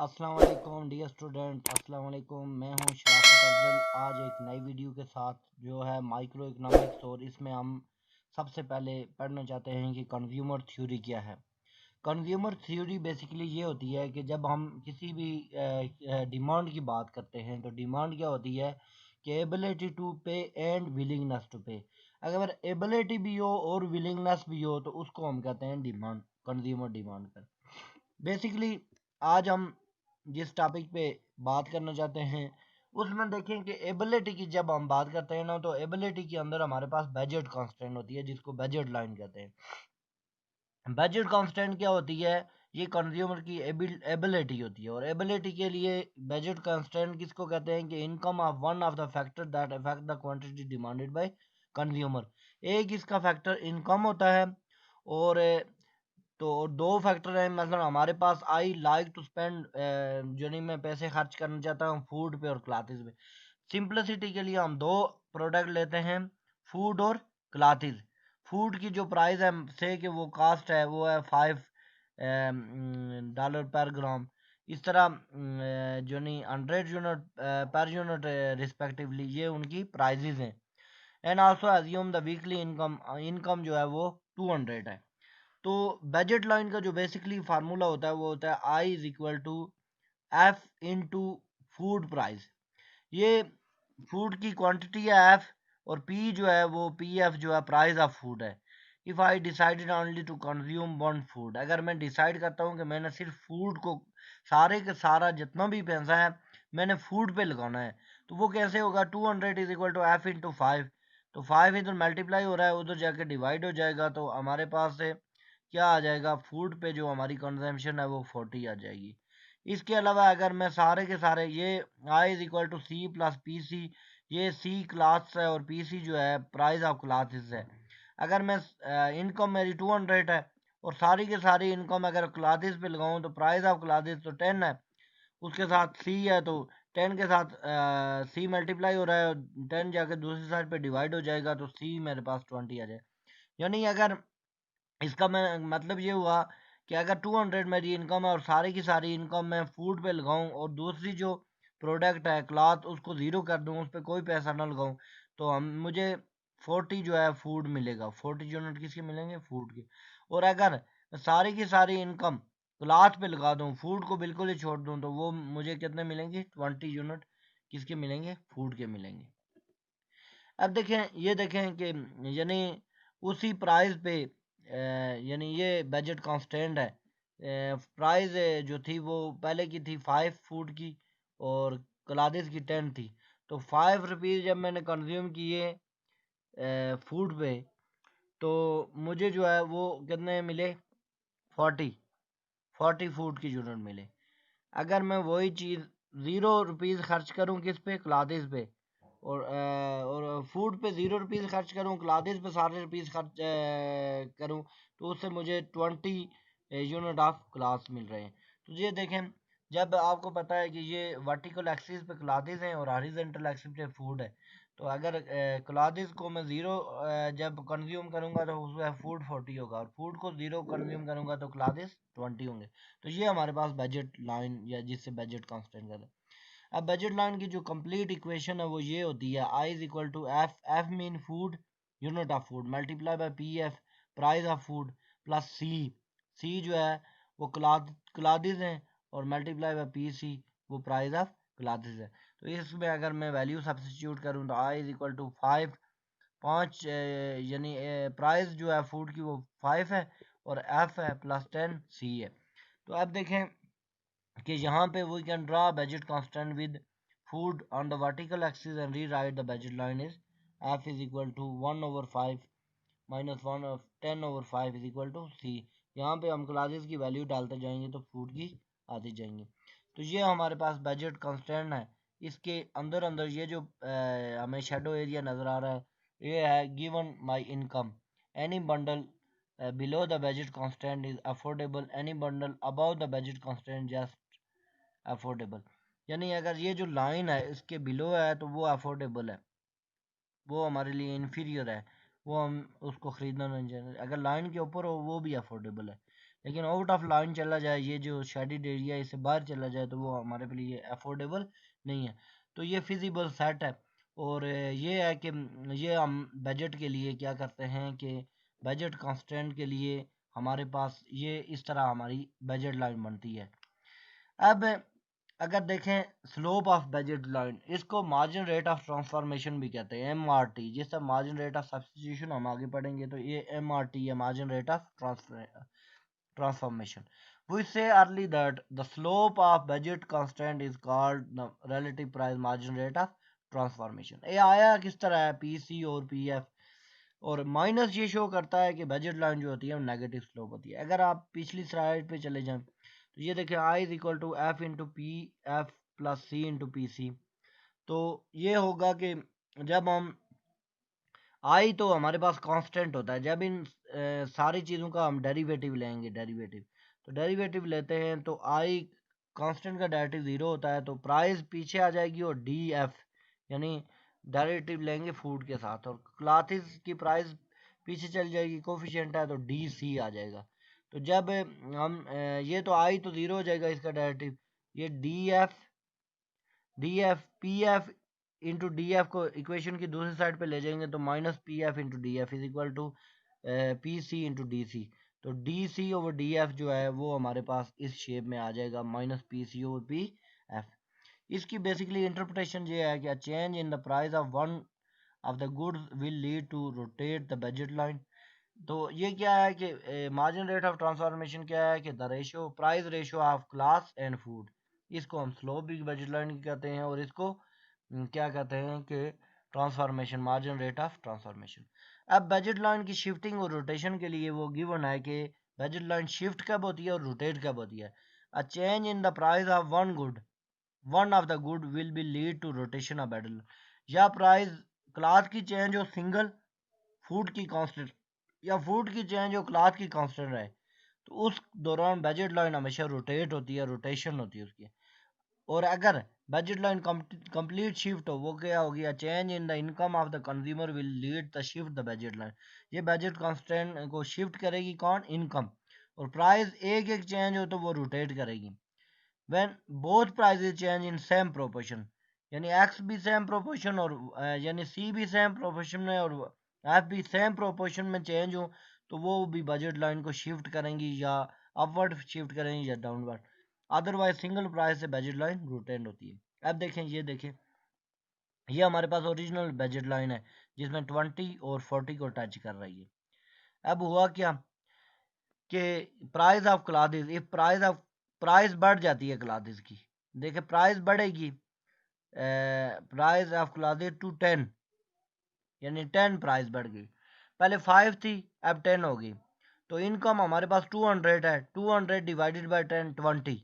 अस्सलाम वालेकुम dear student, अस्सलाम वालेकुम। मैं हूं शराफत अफजल। आज एक नई वीडियो के साथ जो है माइक्रो इकोनॉमिक्स, और इसमें हम सबसे पहले पढ़ना चाहते हैं कि कंज्यूमर थ्योरी क्या है। कंज्यूमर थ्योरी बेसिकली ये होती है कि जब हम किसी भी डिमांड की बात करते हैं तो डिमांड क्या होती है कि एबिलिटी टू पे एंड विलिंगनेस टू पे। अगर एबिलिटी भी हो और विलिंगनेस भी हो तो उसको हम कहते हैं डिमांड, कंज्यूमर डिमांड कर। बेसिकली आज हम जिस टॉपिक पे बात करना चाहते हैं उसमें देखें कि एबिलिटी की जब हम बात करते हैं ना, तो एबिलिटी के अंदर हमारे पास बजट कांस्टेंट होती है जिसको बजट लाइन कहते हैं। बजट कांस्टेंट क्या होती है? ये कंज्यूमर की एबिलिटी होती है, और एबिलिटी के लिए बजट कांस्टेंट किसको कहते हैं कि income of one of the factor that affect the quantity demanded by consumer. एक इसका फैक्टर इनकम होता है, और तो दो फैक्टर हैं। मतलब हमारे पास आई लाइक टू स्पेंड, जो नहीं मैं पैसे खर्च करना चाहता हूँ फूड पे और क्लाथिस पे। सिंपलिसिटी के लिए हम दो प्रोडक्ट लेते हैं, फूड और क्लाथिस। फूड की जो प्राइस है से कि वो कास्ट है वो है $5 पर ग्राम। इस तरह जो नहीं 100 यूनिट पर यूनिट रिस्पेक्टिवली ये उनकी प्राइजेज हैं। And also assume the weekly income, income जो है वो 200 है। तो बजट लाइन का जो बेसिकली फार्मूला होता है वो होता है I is equal to F into food price. ये फूड की क्वांटिटी है एफ, और पी जो है वो पी एफ जो है प्राइस ऑफ फूड है। If I decided only to consume one food, अगर मैं डिसाइड करता हूँ कि मैंने सिर्फ फूड को सारे का सारा जितना भी पैसा है मैंने फूड पे लगाना है, तो वो कैसे होगा? 200 is equal to F into 5। तो 5 इधर मल्टीप्लाई हो रहा है, उधर जाके डिवाइड हो जाएगा, तो हमारे पास से क्या आ जाएगा? फूड पे जो हमारी कंजम्पशन है वो 40 आ जाएगी। इसके अलावा अगर मैं सारे के सारे ये I is equal to C plus P C, ये सी क्लास है और पी सी जो है प्राइस ऑफ क्लासेस है। अगर मैं इनकम मेरी 200 है और सारी की सारी इनकम अगर क्लासेस पे लगाऊं तो प्राइस ऑफ क्लासेस तो 10 है, उसके साथ सी है तो 10 के साथ सी मल्टीप्लाई हो रहा है, 10 जाकर दूसरी साइड पे डिवाइड हो जाएगा तो सी मेरे पास 20 आ जाए। यानी अगर इसका मैं मतलब ये हुआ कि अगर 200 मेरी इनकम है और सारी की सारी इनकम मैं फूड पे लगाऊं और दूसरी जो प्रोडक्ट है क्लॉथ उसको ज़ीरो कर दूं, उस पर कोई पैसा ना लगाऊं, तो हम मुझे 40 जो है फूड मिलेगा। 40 यूनिट किसके मिलेंगे? फूड के। और अगर सारी की सारी इनकम क्लॉथ पे लगा दूं, फूड को बिल्कुल ही छोड़ दूं, तो वो मुझे कितने मिलेंगे? 20 यूनिट किसके मिलेंगे? फूड के मिलेंगे। अब देखें, ये देखें कि यानी उसी प्राइस पे यानी ये बजट कांस्टेंट है। प्राइस जो थी वो पहले की थी 5 फूड की और क्लादिस की 10 थी। तो 5 रुपीज़ जब मैंने कंज्यूम किए फूड पे, तो मुझे जो है वो कितने मिले? 40। 40 फूड की यूनिट मिले। अगर मैं वही चीज़ 0 रुपीज़ खर्च करूँ किस पे? क्लादिस पे, और फूड पे 0 रुपीज़ खर्च करूँ, क्लादिस पे सारे रुपीज़ खर्च करूँ, तो उससे मुझे 20 यूनिट ऑफ क्लास मिल रहे हैं। तो ये देखें, जब आपको पता है कि ये वर्टिकल एक्सिस पे क्लादिस हैं और हॉरिजॉन्टल एक्सिस पे फूड है, तो अगर क्लादिस को मैं ज़ीरो जब कंज्यूम करूँगा तो उसमें फूड 40 होगा, और फूड को ज़ीरो कंज्यूम करूँगा तो क्लादिस 20 होंगे। तो ये हमारे पास बजट लाइन या जिससे बजट कांस्टेंट कहते हैं। अब बजट लाइन की जो कंप्लीट इक्वेशन है वो ये होती है I is equal to F, F mean food, unit of food, multiply by P F, price of food, plus C, C जो है वो क्लादिस हैं, और मल्टीप्लाई बाय पी सी, वो प्राइस ऑफ क्लादिस है। तो इसमें अगर मैं वैल्यू सब्सिट्यूट करूँ तो आई इज इक्वल टू 5, 5 यानी प्राइस जो है फूड की वो 5 है, और एफ है प्लस 10 सी है। तो अब देखें कि यहाँ पे we can draw budget constant with food on the vertical axis and rewrite the budget line is F is equal to 1/5 minus 1/10/5 is equal to C. यहाँ पे हम क्लासेस की वैल्यू डालते जाएंगे तो फूड की आती जाएंगी। तो ये हमारे पास बजट कांस्टेंट है। इसके अंदर अंदर ये जो हमें शेडो एरिया नज़र आ रहा है, ये है given my income, any bundle below the budget constant is affordable, any bundle above the budget constant just affordable। यानी अगर ये जो लाइन है इसके बिलो है तो वो अफोर्डेबल है, वो हमारे लिए इन्फीरियर है, वो हम उसको ख़रीदना नहीं चाहिए। अगर लाइन के ऊपर हो वो भी अफोर्डेबल है। लेकिन आउट ऑफ लाइन चला जाए, ये जो शेडिड एरिया इससे बाहर चला जाए, तो वो हमारे लिए अफोर्डेबल नहीं है। तो ये फिजिबल सेट है। और ये है कि ये हम बजट के लिए क्या करते हैं कि बजट कंस्ट्रेंट के लिए हमारे पास ये इस तरह हमारी बजट लाइन बनती है। अब अगर देखें स्लोप ऑफ बजट लाइन, इसको मार्जिन रेट ऑफ ट्रांसफॉर्मेशन भी कहते हैं, MRT। जिस तरह मार्जिन रेट ऑफ सब्स्टिट्यूशन हम आगे पढ़ेंगे, तो ये MRT है, margin rate of transformation. We say early that the slope of budget constant is called the relative price margin rate of transformation. ये आया किस तरह है, PC और PF, और माइनस ये शो करता है कि बजट लाइन जो होती है वो नेगेटिव स्लोप होती है। अगर आप पिछली स्लाइड पे चले जाएं, तो ये देखिए I is equal to F into P F plus C into P C. तो ये होगा कि जब हम आई तो हमारे पास कांस्टेंट होता है, जब इन सारी चीज़ों का हम डेरिवेटिव लेंगे, डेरिवेटिव तो डेरिवेटिव लेते हैं तो आई कांस्टेंट का डेरिवेटिव ज़ीरो होता है, तो प्राइस पीछे आ जाएगी और डी एफ यानी डेरिवेटिव लेंगे फूड के साथ, और क्लॉथ्स की प्राइस पीछे चल जाएगी, कोफिशिएंट है तो डी सी आ जाएगा। तो जब हम ये तो आई तो ज़ीरो हो जाएगा इसका डेरिवेटिव, ये D F P F into D F को इक्वेशन की दूसरी साइड पे ले जाएंगे, तो minus P F into D F is equal to P C into D C. तो D C over D F जो है वो हमारे पास इस शेप में आ जाएगा, minus P C over P F. इसकी बेसिकली इंटरप्रिटेशन ये है कि change in the price of one of the goods will lead to rotate the budget line. तो ये क्या है कि मार्जिन रेट ऑफ ट्रांसफॉर्मेशन क्या है कि the ratio price ratio of class and food, इसको हम स्लोप भी बजट लाइन की कहते हैं, और इसको क्या कहते हैं कि transformation, margin rate of transformation. अब बजट लाइन की शिफ्टिंग और रोटेशन के लिए वो गिवन है कि बजट लाइन शिफ्ट कब होती है और रोटेट कब होती है। A change in the price of one of the good will be lead to rotation of budget, या प्राइस क्लास की चेंज हो सिंगल फूड की कांस्टेंट, या फूड की चेंज हो क्लास की कांस्टेंट रहे, तो उस दौरान बजट लाइन हमेशा रोटेट होती है, रोटेशन होती है उसकी। और अगर बजट लाइन कंप्लीट शिफ्ट हो, वो क्या होगी, अ change in the income of the consumer will lead the shift the budget line, ये बजट कांस्टेंट को शिफ्ट करेगी कौन, इनकम। और प्राइस एक एक चेंज हो तो वो रोटेट करेगी। When both prices change in same proportion, यानी एक्स भी सेम प्रोपोर्शन और यानी सी भी सेम प्रोपोर्शन में और एफ भी सेम प्रोपोर्शन में चेंज हो, तो वो भी बजट लाइन को शिफ्ट करेंगी, या अपवर्ड शिफ्ट करेंगी या डाउनवर्ड। अदरवाइज सिंगल प्राइस से बजट लाइन रोटेट होती है। अब देखें, ये देखें, ये हमारे पास ओरिजिनल बजट लाइन है जिसमें 20 और 40 को टच कर रही है। अब हुआ क्या कि price of clothes, if price बढ़ जाती है क्लॉथ्स की, देखिए प्राइस बढ़ेगी, प्राइस ऑफ क्लॉथ्स टू 10, यानी 10 प्राइस बढ़ गई, पहले 5 थी अब 10 हो गई, तो इनकम हमारे पास 200 है, 200 डिवाइडेड बाई 10 20।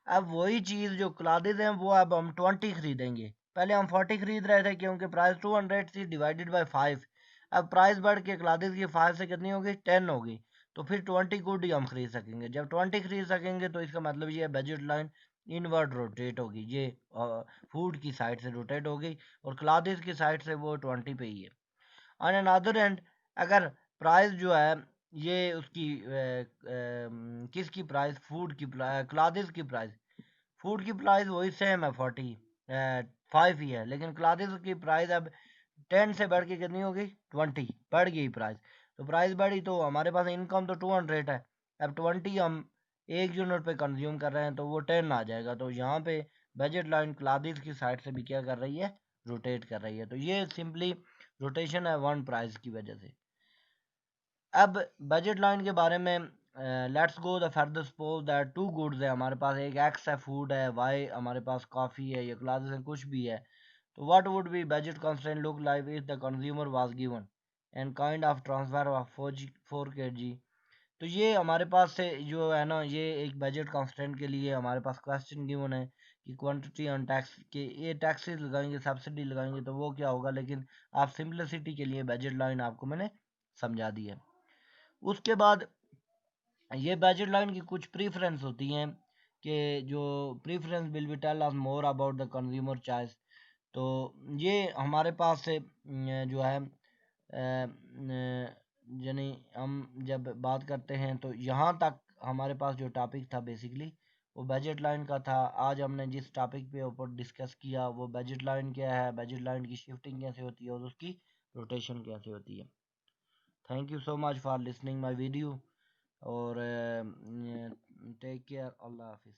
अब वही चीज़ जो क्लॉथ्स हैं वो अब हम 20 खरीदेंगे, पहले हम 40 खरीद रहे थे क्योंकि प्राइस 200 थी डिवाइडेड बाई 5। अब प्राइस बढ़ के क्लॉथ्स की 5 से कितनी हो गई, 10 हो गई, तो फिर 20 गुड ही हम खरीद सकेंगे। जब 20 खरीद सकेंगे तो इसका मतलब ये बजट लाइन इनवर्ड रोटेट होगी, ये फूड की साइड से रोटेट हो गई और क्लॉथ्स की साइड से वो 20 पे ही है। ऑन एन अदर एंड, अगर प्राइस जो है ये उसकी किसकी प्राइस, फूड की क्लॉथ्स की प्राइस, फूड की प्राइस वही सेम है 45 ही है, लेकिन क्लॉथ्स की प्राइस अब 10 से बढ़ के कितनी हो गई, 20 बढ़ गई प्राइस। तो प्राइस बढ़ी तो हमारे पास इनकम तो 200 है, अब 20 हम एक यूनिट पे कंज्यूम कर रहे हैं तो वो 10 आ जाएगा। तो यहाँ पे बजट लाइन क्लॉथ्स की साइड से भी क्या कर रही है, रोटेट कर रही है। तो ये सिंपली रोटेशन है वन प्राइस की वजह से। अब बजट लाइन के बारे में let's go the further suppose that two goods है हमारे पास, एक एक्स है फूड है, वाई हमारे पास कॉफ़ी है या क्लासेस है, कुछ भी है। तो what would be budget constraint look like if the consumer was given and kind of transfer of 4 kg। तो ये हमारे पास से जो है ना, ये एक बजट कंस्ट्रेंट के लिए हमारे पास क्वेश्चन गिवन है कि क्वांटिटी ऑन टैक्स के ये टैक्सेस लगाएंगे, सब्सिडी लगाएंगे तो वो क्या होगा, लेकिन आप सिंपलिसिटी के लिए बजट लाइन आपको मैंने समझा दी है। उसके बाद ये बजट लाइन की कुछ प्रीफरेंस होती हैं कि जो preference will be tell us more about the consumer choice. तो ये हमारे पास से जो है यानी हम जब बात करते हैं तो यहाँ तक हमारे पास जो टॉपिक था बेसिकली वो बजट लाइन का था। आज हमने जिस टॉपिक पे ऊपर डिस्कस किया वो बजट लाइन क्या है, बजट लाइन की शिफ्टिंग कैसे होती है और उसकी रोटेशन कैसे होती है। Thank you so much for listening my video और टेक केयर, अल्लाह हाफिज़।